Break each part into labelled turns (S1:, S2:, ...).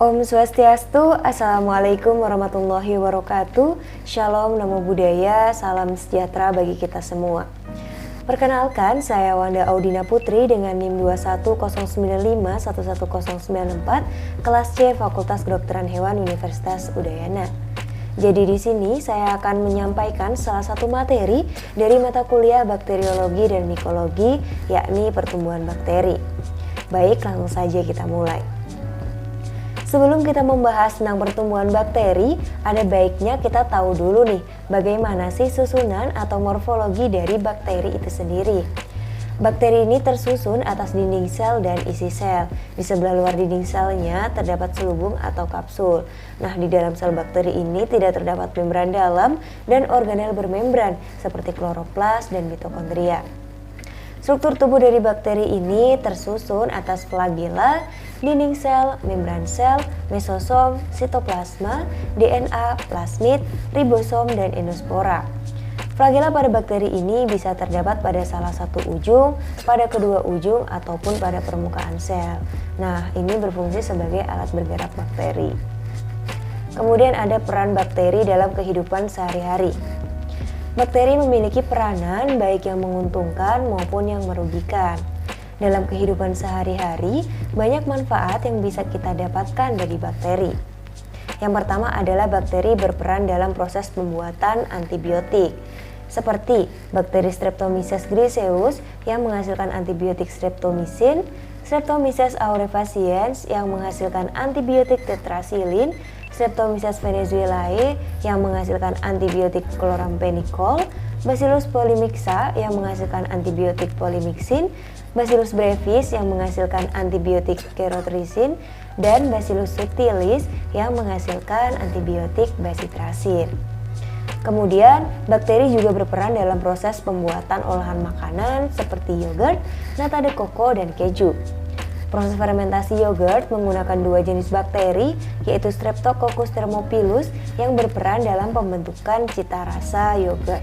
S1: Om Swastiastu, Assalamualaikum warahmatullahi wabarakatuh. Shalom, Namo Buddhaya, salam sejahtera bagi kita semua. Perkenalkan, saya Wanda Audina Putri dengan NIM 21095111094, kelas C Fakultas Kedokteran Hewan Universitas Udayana. Jadi di sini saya akan menyampaikan salah satu materi dari mata kuliah bakteriologi dan mikologi, yakni pertumbuhan bakteri. Baik, langsung saja kita mulai. Sebelum kita membahas tentang pertumbuhan bakteri, ada baiknya kita tahu dulu nih, bagaimana sih susunan atau morfologi dari bakteri itu sendiri. Bakteri ini tersusun atas dinding sel dan isi sel. Di sebelah luar dinding selnya terdapat selubung atau kapsul. Nah, di dalam sel bakteri ini tidak terdapat membran dalam dan organel bermembran seperti kloroplas dan mitokondria. Struktur tubuh dari bakteri ini tersusun atas flagela, dinding sel, membran sel, mesosom, sitoplasma, DNA, plasmid, ribosom, dan endospora. Flagela pada bakteri ini bisa terdapat pada salah satu ujung, pada kedua ujung, ataupun pada permukaan sel. Nah, ini berfungsi sebagai alat bergerak bakteri. Kemudian ada peran bakteri dalam kehidupan sehari-hari. Bakteri memiliki peranan baik yang menguntungkan maupun yang merugikan. Dalam kehidupan sehari-hari, banyak manfaat yang bisa kita dapatkan dari bakteri. Yang pertama adalah bakteri berperan dalam proses pembuatan antibiotik, seperti bakteri Streptomyces griseus yang menghasilkan antibiotik streptomycin, Streptomyces aurefaciens yang menghasilkan antibiotik tetrasilin, Streptomyces venezuelae yang menghasilkan antibiotik chloramphenicol, Bacillus polymixa yang menghasilkan antibiotik polymyxin, Bacillus brevis yang menghasilkan antibiotik kerotrisin, dan Bacillus subtilis yang menghasilkan antibiotik bacitracin. Kemudian, bakteri juga berperan dalam proses pembuatan olahan makanan seperti yogurt, nata de coco, dan keju. Proses fermentasi yogurt menggunakan dua jenis bakteri, yaitu Streptococcus thermophilus yang berperan dalam pembentukan cita rasa yogurt,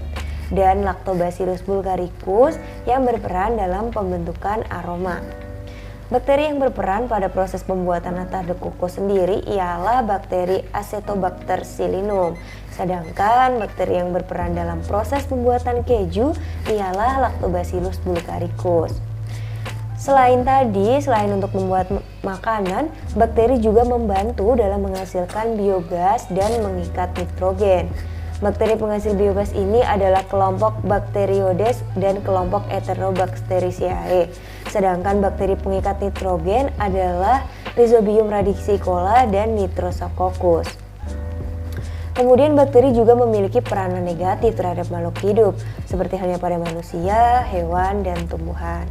S1: dan Lactobacillus bulgaricus yang berperan dalam pembentukan aroma. Bakteri yang berperan pada proses pembuatan nata de coco sendiri ialah bakteri Acetobacter psyllinum, sedangkan bakteri yang berperan dalam proses pembuatan keju ialah Lactobacillus bulgaricus. Selain untuk membuat makanan, bakteri juga membantu dalam menghasilkan biogas dan mengikat nitrogen. Bakteri penghasil biogas ini adalah kelompok Bacteroides dan kelompok Enterobacteriaceae. Sedangkan bakteri pengikat nitrogen adalah Rhizobium radicicola dan Nitrosococcus. Kemudian bakteri juga memiliki peranan negatif terhadap makhluk hidup, seperti halnya pada manusia, hewan, dan tumbuhan.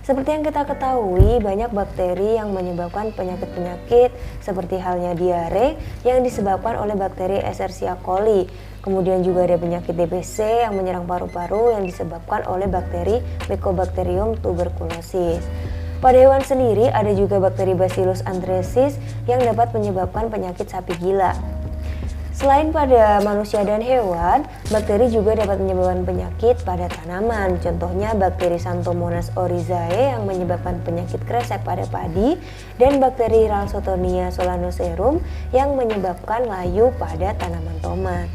S1: Seperti yang kita ketahui, banyak bakteri yang menyebabkan penyakit-penyakit seperti halnya diare yang disebabkan oleh bakteri Escherichia coli. Kemudian juga ada penyakit DBC yang menyerang paru-paru yang disebabkan oleh bakteri Mycobacterium tuberculosis. Pada hewan sendiri ada juga bakteri Bacillus anthracis yang dapat menyebabkan penyakit sapi gila. Selain pada manusia dan hewan, bakteri juga dapat menyebabkan penyakit pada tanaman. Contohnya bakteri Xanthomonas oryzae yang menyebabkan penyakit kresek pada padi, dan bakteri Ralstonia solanocerum yang menyebabkan layu pada tanaman tomat.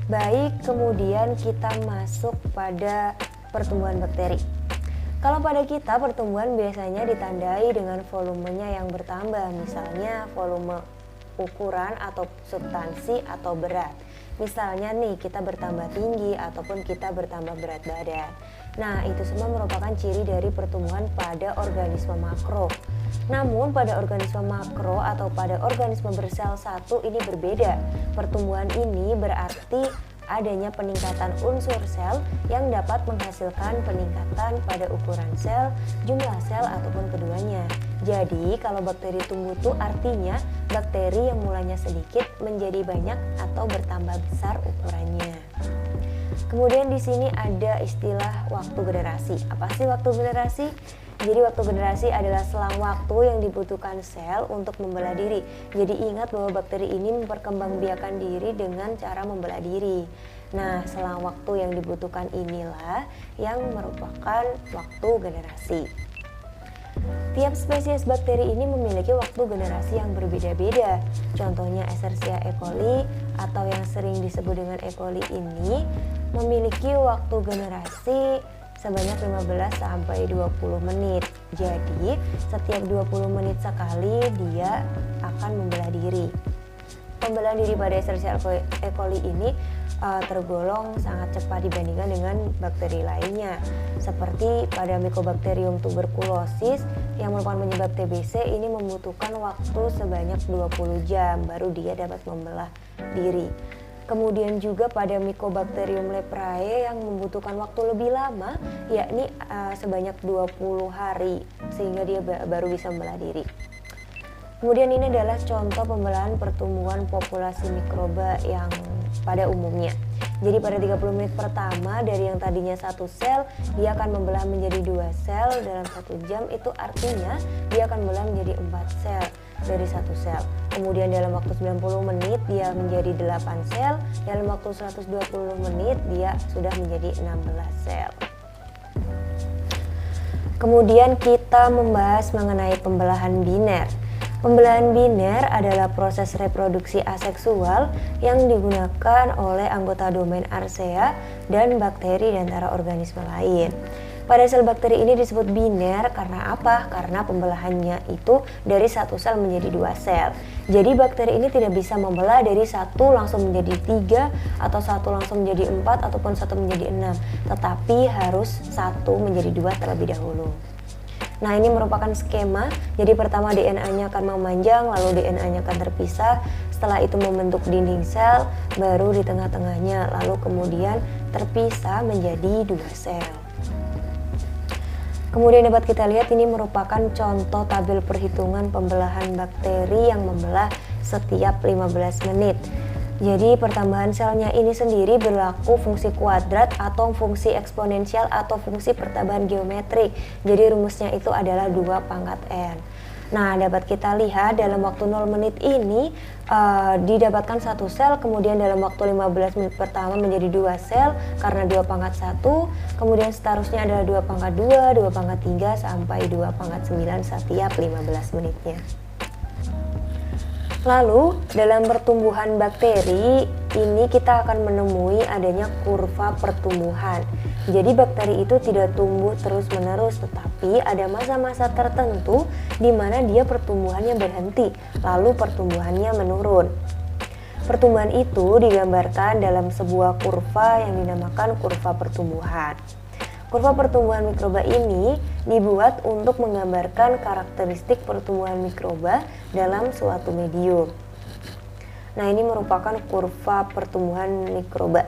S1: Baik, kemudian kita masuk pada pertumbuhan bakteri. Kalau pada kita, pertumbuhan biasanya ditandai dengan volumenya yang bertambah, misalnya volume ukuran atau substansi atau berat. Misalnya nih, kita bertambah tinggi ataupun kita bertambah berat badan. Nah, itu semua merupakan ciri dari pertumbuhan pada organisme makro. Namun pada organisme makro atau pada organisme bersel satu ini berbeda. Pertumbuhan ini berarti adanya peningkatan unsur sel yang dapat menghasilkan peningkatan pada ukuran sel, jumlah sel, ataupun keduanya. Jadi kalau bakteri tumbuh itu artinya bakteri yang mulanya sedikit menjadi banyak atau bertambah besar ukurannya. Kemudian di sini ada istilah waktu generasi. Apa sih waktu generasi? Jadi waktu generasi adalah selang waktu yang dibutuhkan sel untuk membelah diri. Jadi ingat bahwa bakteri ini memperkembangbiakan diri dengan cara membelah diri. Nah, selang waktu yang dibutuhkan inilah yang merupakan waktu generasi. Tiap spesies bakteri ini memiliki waktu generasi yang berbeda-beda. Contohnya Escherichia E. coli atau yang sering disebut dengan E. coli ini memiliki waktu generasi sebanyak 15 sampai 20 menit. Jadi, setiap 20 menit sekali dia akan membelah diri. Pembelahan diri pada Escherichia E. coli ini tergolong sangat cepat dibandingkan dengan bakteri lainnya. Seperti pada Mycobacterium tuberculosis yang merupakan penyebab TBC ini membutuhkan waktu sebanyak 20 jam baru dia dapat membelah diri. Kemudian juga pada Mycobacterium leprae yang membutuhkan waktu lebih lama, yakni sebanyak 20 hari sehingga dia baru bisa membelah diri. Kemudian ini adalah contoh pembelahan pertumbuhan populasi mikroba yang pada umumnya. Jadi pada 30 menit pertama dari yang tadinya 1 sel, dia akan membelah menjadi 2 sel dalam 1 jam, itu artinya dia akan membelah menjadi 4 sel dari 1 sel. Kemudian dalam waktu 90 menit dia menjadi 8 sel, dalam waktu 120 menit dia sudah menjadi 16 sel. Kemudian kita membahas mengenai pembelahan biner. Pembelahan biner adalah proses reproduksi aseksual yang digunakan oleh anggota domain Archaea dan bakteri dan antara organisme lain. Pada sel bakteri ini disebut biner karena apa? Karena pembelahannya itu dari 1 sel menjadi 2 sel. Jadi bakteri ini tidak bisa membelah dari 1 langsung menjadi 3 atau 1 langsung menjadi 4 ataupun 1 menjadi 6, tetapi harus 1 menjadi 2 terlebih dahulu. Nah, ini merupakan skema. Jadi pertama DNA-nya akan memanjang, lalu DNA-nya akan terpisah. Setelah itu membentuk dinding sel, baru di tengah-tengahnya, lalu kemudian terpisah menjadi 2 sel. Kemudian dapat kita lihat ini merupakan contoh tabel perhitungan pembelahan bakteri yang membelah setiap 15 menit. Jadi pertambahan selnya ini sendiri berlaku fungsi kuadrat atau fungsi eksponensial atau fungsi pertambahan geometrik. Jadi rumusnya itu adalah 2 pangkat n. Nah, dapat kita lihat dalam waktu 0 menit ini didapatkan 1 sel, kemudian dalam waktu 15 menit pertama menjadi 2 sel karena 2 pangkat 1, kemudian seterusnya adalah 2 pangkat 2, 2 pangkat 3, sampai 2 pangkat 9 setiap 15 menitnya. Lalu, dalam pertumbuhan bakteri, ini kita akan menemui adanya kurva pertumbuhan. Jadi bakteri itu tidak tumbuh terus-menerus, tetapi ada masa-masa tertentu di mana dia pertumbuhannya berhenti, lalu pertumbuhannya menurun. Pertumbuhan itu digambarkan dalam sebuah kurva yang dinamakan kurva pertumbuhan. Kurva pertumbuhan mikroba ini dibuat untuk menggambarkan karakteristik pertumbuhan mikroba dalam suatu medium. Nah, ini merupakan kurva pertumbuhan mikroba.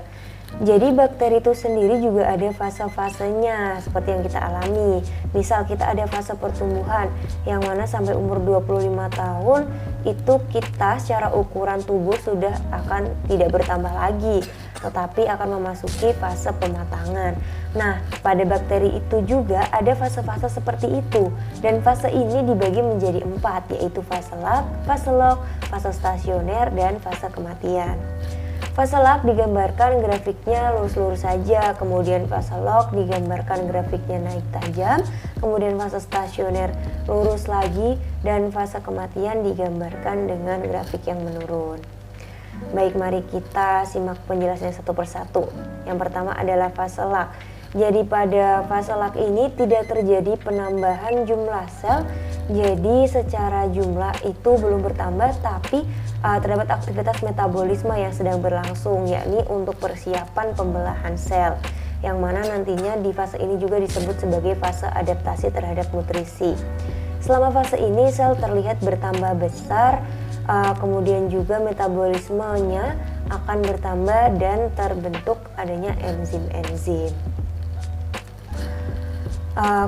S1: Jadi bakteri itu sendiri juga ada fase-fasenya seperti yang kita alami. Misal kita ada fase pertumbuhan yang mana sampai umur 25 tahun itu kita secara ukuran tubuh sudah akan tidak bertambah lagi, tetapi akan memasuki fase pematangan. Nah, pada bakteri itu juga ada fase-fase seperti itu, dan fase ini dibagi menjadi 4, yaitu fase log, fase stasioner, dan fase kematian. Fase log digambarkan grafiknya lurus-lurus saja, kemudian fase log digambarkan grafiknya naik tajam, kemudian fase stasioner lurus lagi, dan fase kematian digambarkan dengan grafik yang menurun. Baik, mari kita simak penjelasannya satu persatu. Yang pertama adalah fase log. Jadi pada fase log ini tidak terjadi penambahan jumlah sel, jadi secara jumlah itu belum bertambah, tapi terdapat aktivitas metabolisme yang sedang berlangsung, yakni untuk persiapan pembelahan sel, yang mana nantinya di fase ini juga disebut sebagai fase adaptasi terhadap nutrisi. Selama fase ini sel terlihat bertambah besar, kemudian juga metabolismenya akan bertambah dan terbentuk adanya enzim-enzim.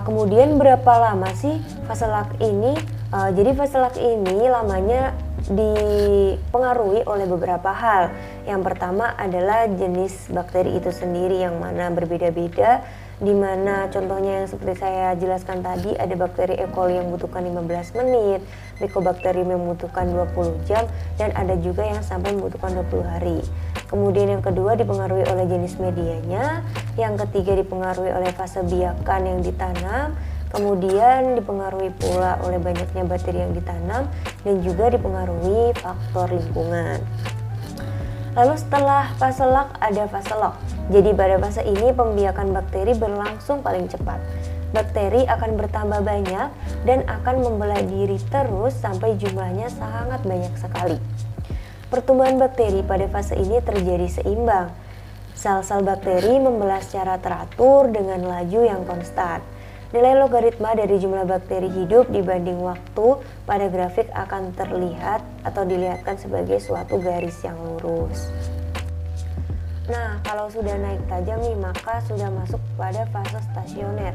S1: Kemudian berapa lama sih fase log ini? Jadi fase log ini lamanya dipengaruhi oleh beberapa hal. Yang pertama adalah jenis bakteri itu sendiri yang mana berbeda-beda, di mana contohnya yang seperti saya jelaskan tadi, ada bakteri E. coli yang membutuhkan 15 menit, Mycobacterium yang membutuhkan 20 jam, dan ada juga yang sampai membutuhkan 20 hari. Kemudian yang kedua dipengaruhi oleh jenis medianya, yang ketiga dipengaruhi oleh fase biakan yang ditanam, Kemudian dipengaruhi pula oleh banyaknya bakteri yang ditanam dan juga dipengaruhi faktor lingkungan. Lalu setelah fase lak ada fase lock. Jadi pada fase ini pembiakan bakteri berlangsung paling cepat. Bakteri akan bertambah banyak dan akan membelah diri terus sampai jumlahnya sangat banyak sekali. Pertumbuhan bakteri pada fase ini terjadi seimbang. Sel-sel bakteri membelah secara teratur dengan laju yang konstan. Nilai logaritma dari jumlah bakteri hidup dibanding waktu pada grafik akan terlihat atau dilihatkan sebagai suatu garis yang lurus. Nah, kalau sudah naik tajam nih, maka sudah masuk pada fase stasioner.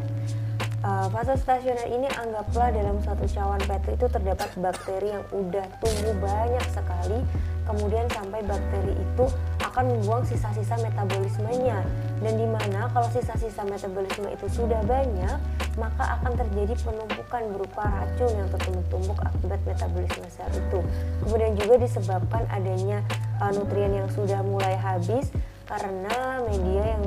S1: Fase stasioner ini anggaplah dalam suatu cawan petri itu terdapat bakteri yang udah tumbuh banyak sekali, kemudian sampai bakteri itu akan membuang sisa-sisa metabolismenya. Dan dimana kalau sisa-sisa metabolisme itu sudah banyak, maka akan terjadi penumpukan berupa racun yang tertumpuk akibat metabolisme sel itu. Kemudian juga disebabkan adanya nutrien yang sudah mulai habis karena medianya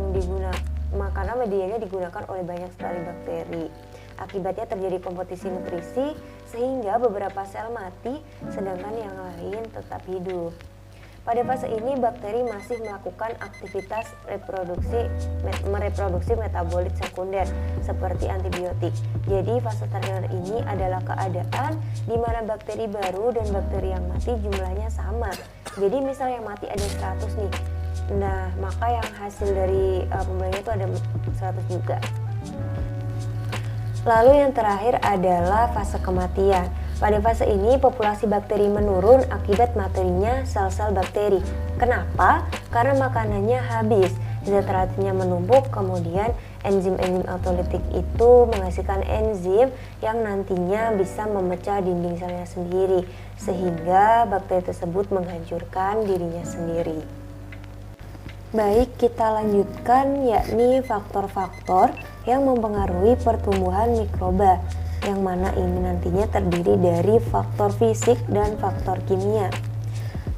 S1: digunakan oleh banyak sekali bakteri. Akibatnya terjadi kompetisi nutrisi sehingga beberapa sel mati sedangkan yang lain tetap hidup. Pada fase ini bakteri masih melakukan aktivitas mereproduksi metabolit sekunder seperti antibiotik. Jadi fase tersier ini adalah keadaan di mana bakteri baru dan bakteri yang mati jumlahnya sama. Jadi misal yang mati ada 100 nih. Nah, maka yang hasil dari pembeliannya itu ada 100 juga. Lalu yang terakhir adalah fase kematian. Pada fase ini populasi bakteri menurun akibat matinya sel-sel bakteri. Kenapa? Karena makanannya habis, zat racunnya menumpuk, kemudian enzim-enzim autolitik itu menghasilkan enzim yang nantinya bisa memecah dinding selnya sendiri, sehingga bakteri tersebut menghancurkan dirinya sendiri. Baik, kita lanjutkan yakni faktor-faktor yang mempengaruhi pertumbuhan mikroba, yang mana ini nantinya terdiri dari faktor fisik dan faktor kimia.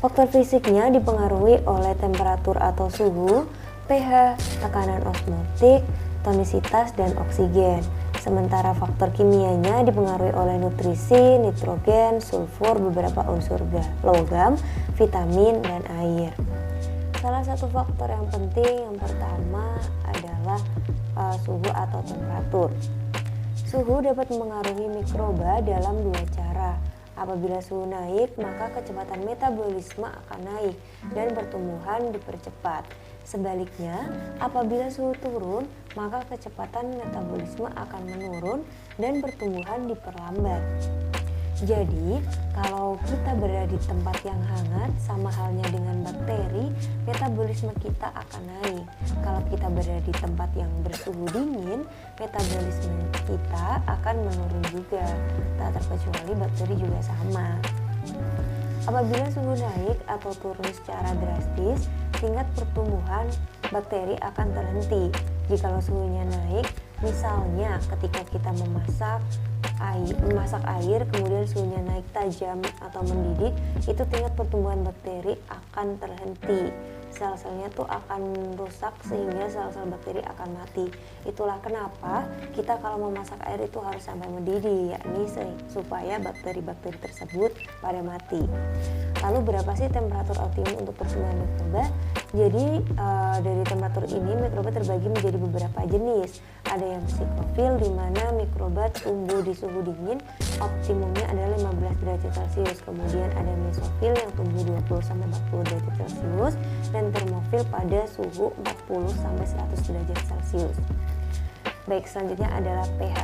S1: Faktor fisiknya dipengaruhi oleh temperatur atau suhu, pH, tekanan osmotik, tonisitas, dan oksigen. Sementara faktor kimianya dipengaruhi oleh nutrisi, nitrogen, sulfur, beberapa unsur logam, vitamin, dan air. Salah satu faktor yang penting yang pertama adalah suhu atau temperatur. Suhu dapat mempengaruhi mikroba dalam dua cara. Apabila suhu naik, maka kecepatan metabolisme akan naik dan pertumbuhan dipercepat. Sebaliknya, apabila suhu turun, maka kecepatan metabolisme akan menurun dan pertumbuhan diperlambat. Jadi, kalau kita berada di tempat yang hangat, sama halnya dengan bakteri, metabolisme kita akan naik. Kalau kita berada di tempat yang bersuhu dingin, metabolisme kita akan menurun juga. Tak terkecuali bakteri juga sama. Apabila suhu naik atau turun secara drastis, tingkat pertumbuhan bakteri akan terhenti. Jikalau suhunya naik, misalnya ketika kita memasak air kemudian suhunya naik tajam atau mendidih, itu tingkat pertumbuhan bakteri akan terhenti. Sel-selnya tuh akan rusak sehingga sel-sel bakteri akan mati. Itulah kenapa kita kalau memasak air itu harus sampai mendidih, yakni supaya bakteri-bakteri tersebut pada mati. Lalu berapa sih temperatur optimum untuk pertumbuhan mikroba? Jadi dari temperatur ini mikroba terbagi menjadi beberapa jenis. Ada yang psikofil di mana mikroba tumbuh di suhu dingin, optimumnya adalah 15 derajat Celcius. Kemudian ada mesofil yang tumbuh 20-40 derajat Celcius dan termofil pada suhu 40-100 derajat Celcius. Baik, selanjutnya adalah pH.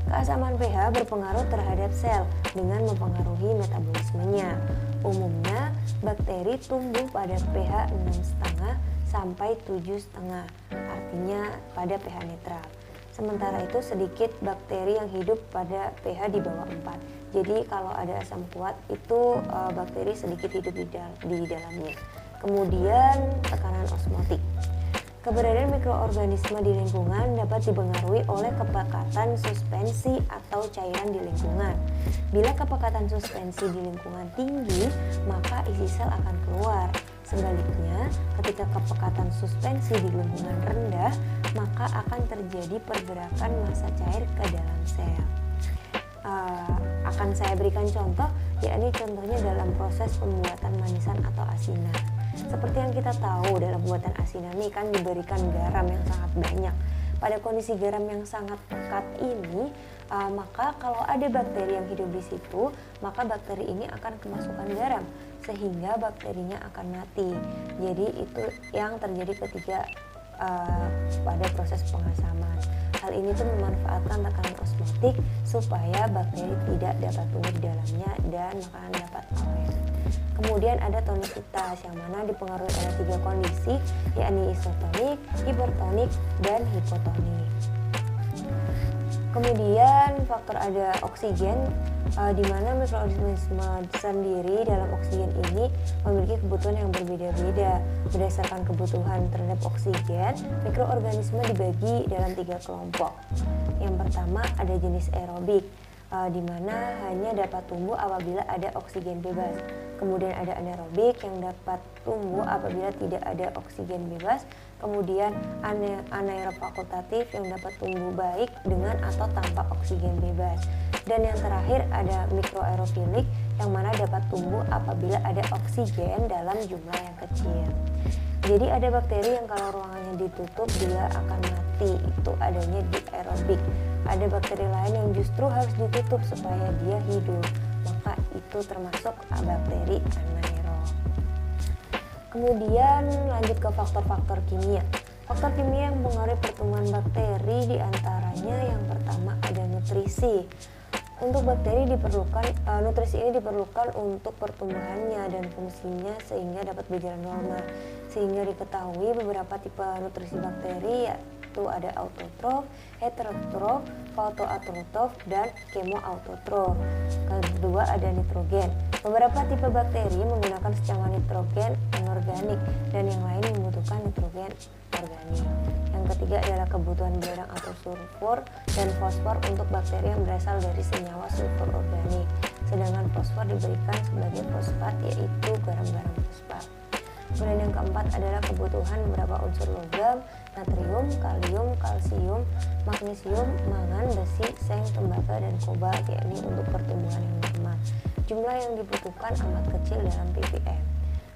S1: Keasaman pH berpengaruh terhadap sel dengan mempengaruhi metabolismenya. Umumnya, bakteri tumbuh pada pH 6,5 sampai 7,5, artinya pada pH netral. Sementara itu sedikit bakteri yang hidup pada pH di bawah 4. Jadi kalau ada asam kuat itu bakteri sedikit hidup di dalamnya. Kemudian tekanan osmotik. Keberadaan mikroorganisme di lingkungan dapat dipengaruhi oleh kepekatan suspensi atau cairan di lingkungan. Bila kepekatan suspensi di lingkungan tinggi, maka isi sel akan keluar. Sebaliknya, ketika kepekatan suspensi di lingkungan rendah, maka akan terjadi pergerakan massa cair ke dalam sel. Akan saya berikan contoh, yakni contohnya dalam proses pembuatan manisan atau asinan. Seperti yang kita tahu, dalam pembuatan asinan ini kan diberikan garam yang sangat banyak. Pada kondisi garam yang sangat pekat ini, maka kalau ada bakteri yang hidup di situ, maka bakteri ini akan kemasukan garam sehingga bakterinya akan mati. Jadi itu yang terjadi ketika pada proses pengasaman. Hal ini tuh memanfaatkan tekanan osmotik supaya bakteri tidak dapat tumbuh di dalamnya dan makanan dapat awet. Kemudian ada tonisitas yang mana dipengaruhi oleh 3 kondisi, yakni isotonik, hipertonik, dan hipotonik. Kemudian faktor ada oksigen, di mana mikroorganisme sendiri dalam oksigen ini memiliki kebutuhan yang berbeda-beda. Berdasarkan kebutuhan terhadap oksigen, mikroorganisme dibagi dalam 3 kelompok. Yang pertama ada jenis aerobik, di mana hanya dapat tumbuh apabila ada oksigen bebas. Kemudian ada anaerobik yang dapat tumbuh apabila tidak ada oksigen bebas. Kemudian anaerob fakultatif yang dapat tumbuh baik dengan atau tanpa oksigen bebas. Dan yang terakhir ada mikroaerofilik yang mana dapat tumbuh apabila ada oksigen dalam jumlah yang kecil. Jadi ada bakteri yang kalau ruangannya ditutup dia akan mati, itu adanya di aerobik. Ada bakteri lain yang justru harus ditutup supaya dia hidup, maka itu termasuk bakteri anaerob. Kemudian lanjut ke faktor-faktor kimia. Faktor kimia yang mempengaruhi pertumbuhan bakteri diantaranya yang pertama ada nutrisi. Untuk bakteri nutrisi ini diperlukan untuk pertumbuhannya dan fungsinya sehingga dapat berjalan normal. Sehingga diketahui beberapa tipe nutrisi bakteri yaitu ada autotrof, heterotrof, fotoautotrof, dan kemoautotrof. Kedua ada nitrogen. Beberapa tipe bakteri menggunakan secangkah nitrogen anorganik dan yang lain membutuhkan nitrogen organik. Yang ketiga adalah kebutuhan belerang atau sulfur dan fosfor untuk bakteri yang berasal dari senyawa sulfur organik. Sedangkan fosfor diberikan sebagai fosfat yaitu garam-garam fosfat. Kemudian yang keempat adalah kebutuhan beberapa unsur logam, natrium, kalium, kalsium, magnesium, mangan, besi, seng, tembaga, dan kobalt yakni untuk pertumbuhan yang normal. Jumlah yang dibutuhkan amat kecil dalam ppm.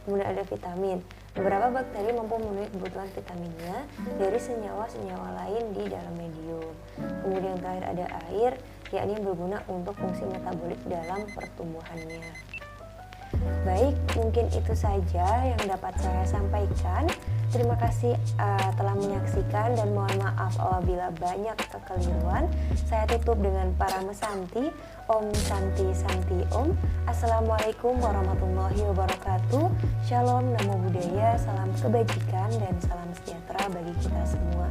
S1: Kemudian ada vitamin. Beberapa bakteri mampu memenuhi kebutuhan vitaminnya dari senyawa-senyawa lain di dalam medium. Kemudian yang terakhir ada air, yakni berguna untuk fungsi metabolik dalam pertumbuhannya. Baik, mungkin itu saja yang dapat saya sampaikan. Terima kasih telah menyaksikan dan mohon maaf apabila banyak kekeliruan. Saya tutup dengan Parama Santi. Om Santi Santi Om. Assalamualaikum warahmatullahi wabarakatuh. Shalom, namo buddhaya, salam kebajikan dan salam sejahtera bagi kita semua.